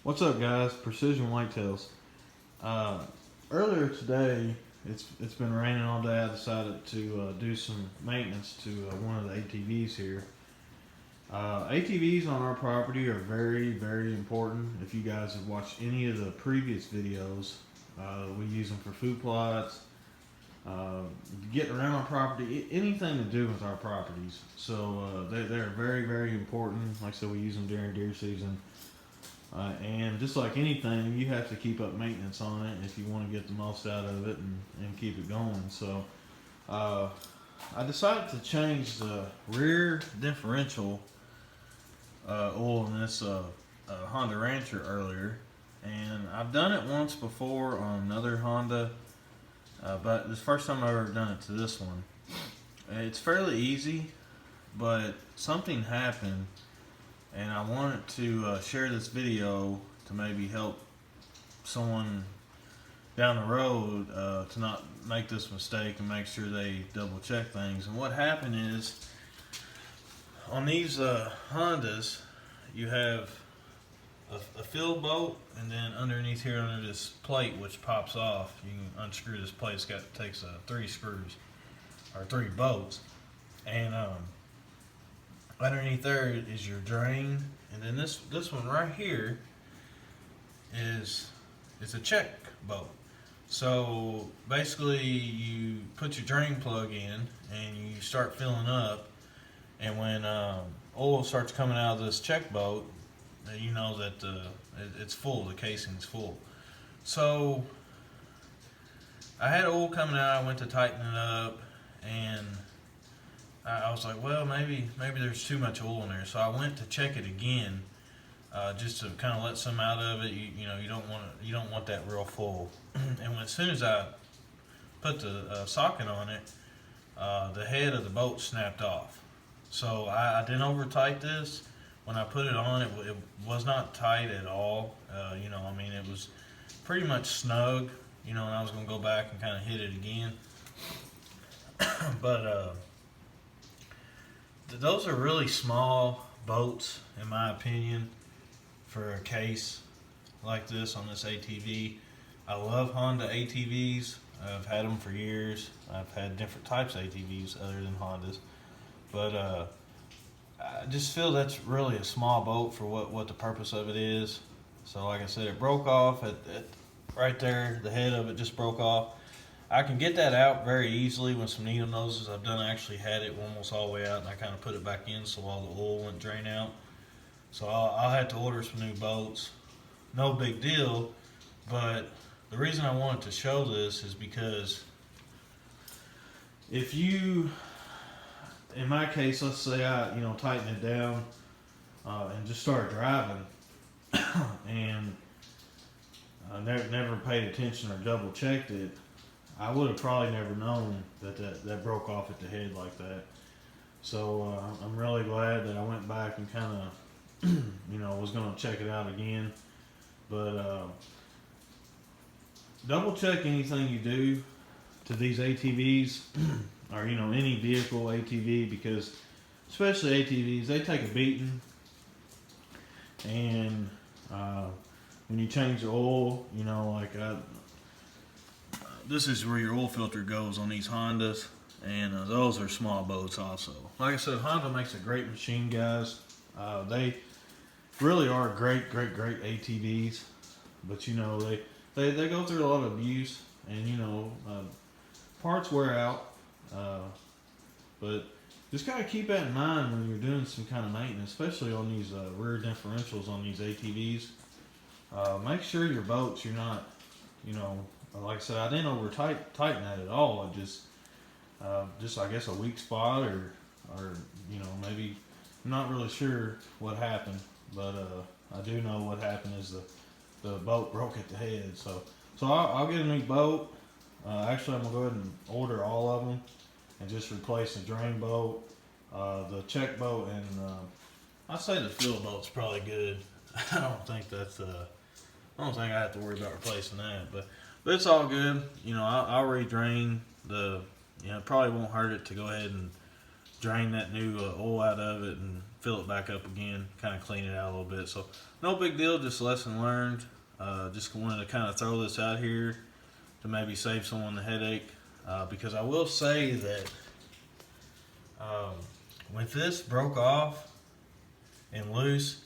What's up, guys? Precision Whitetails. Uh, Earlier today, it's been raining all day. I decided to do some maintenance to one of the ATVs here. ATVs on our property are very, very important. If you guys have watched any of the previous videos, we use them for food plots, getting around our property, anything to do with our properties. So they're very, very important. Like I said, we use them during deer season. And just like anything, you have to keep up maintenance on it if you want to get the most out of it and keep it going. So I decided to change the rear differential oil in this Honda Rancher earlier. And I've done it once before on another Honda, but this first time I've ever done it to this one. It's fairly easy, but something happened. And I wanted to share this video to maybe help someone down the road to not make this mistake and make sure they double check things. And what happened is, on these Hondas, you have a fill bolt, and then underneath here, under this plate which pops off, you can unscrew this plate. Takes 3 screws or 3 bolts, and underneath there is your drain, and then this one right here is a check bolt. So basically, you put your drain plug in and you start filling up, and when oil starts coming out of this check bolt, you know that it's full. The casing's full. So I had oil coming out. I went to tighten it up, and I was like, well, maybe there's too much oil in there. So I went to check it again, just to kind of let some out of it. You know, you don't want that real full. And as soon as I put the socket on it, the head of the bolt snapped off. So I didn't over tight this. When I put it on, it was not tight at all. You know, I mean, it was pretty much snug. You know, and I was gonna go back and kind of hit it again, but those are really small boats, in my opinion, for a case like this on this ATV. I love Honda ATVs. I've had them for years. I've had different types of ATVs other than Hondas. But I just feel that's really a small boat for what the purpose of it is. So like I said, it broke off at right there. The head of it just broke off. I can get that out very easily with some needle noses. I've done actually had it almost all the way out, and I kind of put it back in so all the oil wouldn't drain out. So I'll have to order some new bolts. No big deal, but the reason I wanted to show this is because if you, in my case, let's say I tighten it down and just start driving and I never paid attention or double checked it, I would have probably never known that broke off at the head like that. So I'm really glad that I went back and kind of, was going to check it out again. But double check anything you do to these ATVs or any vehicle ATV, because especially ATVs, they take a beating, and when you change the oil, this is where your oil filter goes on these Hondas, and those are small boats also. Like I said, Honda makes a great machine, guys. They really are great ATVs, but they go through a lot of abuse, and parts wear out. But just gotta keep that in mind when you're doing some kind of maintenance, especially on these rear differentials on these ATVs. Make sure your boats, you're not, like I said, I didn't over tighten that at all. I just I guess a weak spot or maybe, I'm not really sure what happened, but I do know what happened is the boat broke at the head. So I'll get a new boat. Actually, I'm gonna go ahead and order all of them and just replace the drain bolt, the check bolt, and I'd say the fill bolt's probably good. I don't think I have to worry about replacing that, but it's all good. I'll re-drain it probably won't hurt it to go ahead and drain that new oil out of it and fill it back up again, kind of clean it out a little bit. So no big deal, just lesson learned. Just wanted to kind of throw this out here to maybe save someone the headache, because I will say that with this broke off and loose,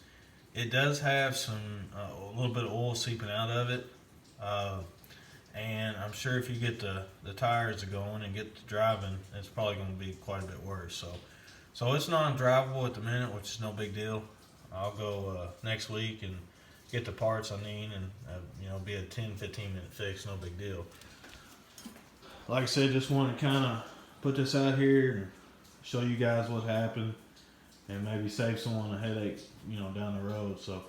it does have some a little bit of oil seeping out of it, and I'm sure if you get the tires going and get to driving, it's probably going to be quite a bit worse. So it's non-drivable at the minute, which is no big deal. I'll go next week and get the parts I need, and be a 10-15 minute fix, no big deal. Like I said, just want to kind of put this out here and show you guys what happened, and maybe save someone a headache, down the road. So,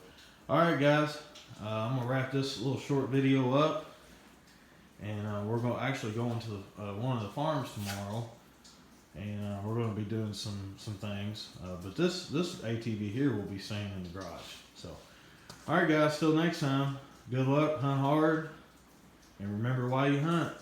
all right, guys, I'm gonna wrap this little short video up, and we're going actually going to one of the farms tomorrow, and we're going to be doing some things. But this ATV here will be staying in the garage. So, all right, guys, till next time. Good luck, hunt hard, and remember why you hunt.